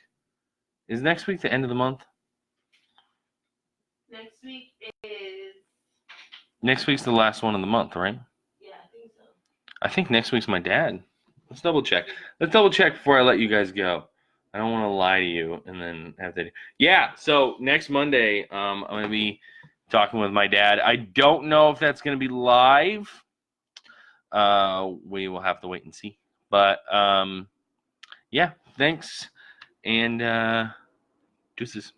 Is next week the end of the month?
Next week is.
Next week's the last one of the month, right?
Yeah, I think so.
I think next week's my dad. Let's double check. Let's double check before I let you guys go. I don't want to lie to you and then have to. Yeah, so next Monday, I'm going to be talking with my dad. I don't know if that's going to be live. We will have to wait and see. But yeah, thanks. And deuces.